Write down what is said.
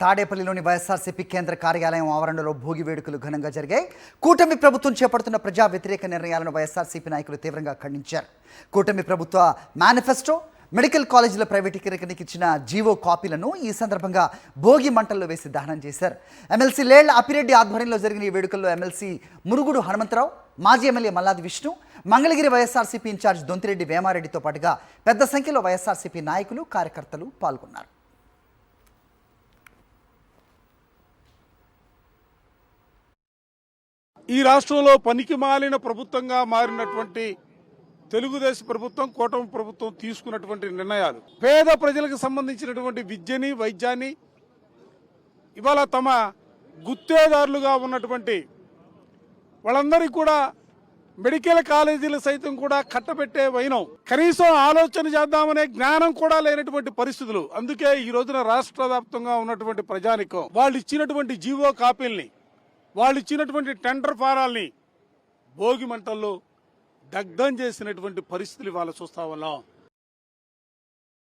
తాడేపల్లిలోని వైఎస్ఆర్సీపీ కేంద్ర కార్యాలయం ఆవరణలో భోగి వేడుకలు ఘనంగా జరిగాయి. కూటమి ప్రభుత్వం చేపడుతున్న ప్రజా వ్యతిరేక నిర్ణయాలను వైఎస్ఆర్సీపీ నాయకులు తీవ్రంగా ఖండించారు. కూటమి ప్రభుత్వ మేనిఫెస్టో, మెడికల్ కాలేజీల ప్రైవేటీకరణకి ఇచ్చిన జీవో కాపీలను ఈ సందర్భంగా భోగి మంటల్లో వేసి దహనం చేశారు. ఎమ్మెల్సీ లేళ్ల అప్పిరెడ్డి ఆధ్వర్యంలో జరిగిన ఈ వేడుకల్లో ఎమ్మెల్సీ మురుగుడు హనుమంతరావు, మాజీ ఎమ్మెల్యే మల్లాది విష్ణు, మంగళగిరి వైఎస్ఆర్సీపీ ఇన్ఛార్జ్ దొంతిరెడ్డి వేమారెడ్డితో పాటుగా పెద్ద సంఖ్యలో వైఎస్ఆర్సీపీ నాయకులు, కార్యకర్తలు పాల్గొన్నారు. ఈ రాష్ట్రంలో పనికి మాలిన ప్రభుత్వంగా మారినటువంటి తెలుగుదేశం ప్రభుత్వం, కూటమి ప్రభుత్వం తీసుకున్నటువంటి నిర్ణయాలు పేద ప్రజలకు సంబంధించినటువంటి విద్యని, వైద్యాన్ని ఇవాళ తమ గుత్తేదారులుగా ఉన్నటువంటి వాళ్ళందరికీ కూడా మెడికల్ కాలేజీలు సైతం కూడా కట్టబెట్టే వైనం, కనీసం ఆలోచన చేద్దామనే జ్ఞానం కూడా లేనటువంటి పరిస్థితులు. అందుకే ఈ రోజున రాష్ట్ర వ్యాప్తంగా ఉన్నటువంటి ప్రజానికం వాళ్ళు ఇచ్చినటువంటి జీవో కాపీల్ని, వాళ్ళు ఇచ్చినటువంటి టెండర్ ఫారాల్ని భోగి మంటల్లో దగ్ధం చేసినటువంటి పరిస్థితులు ఇవాళ చూస్తా ఉన్నాం.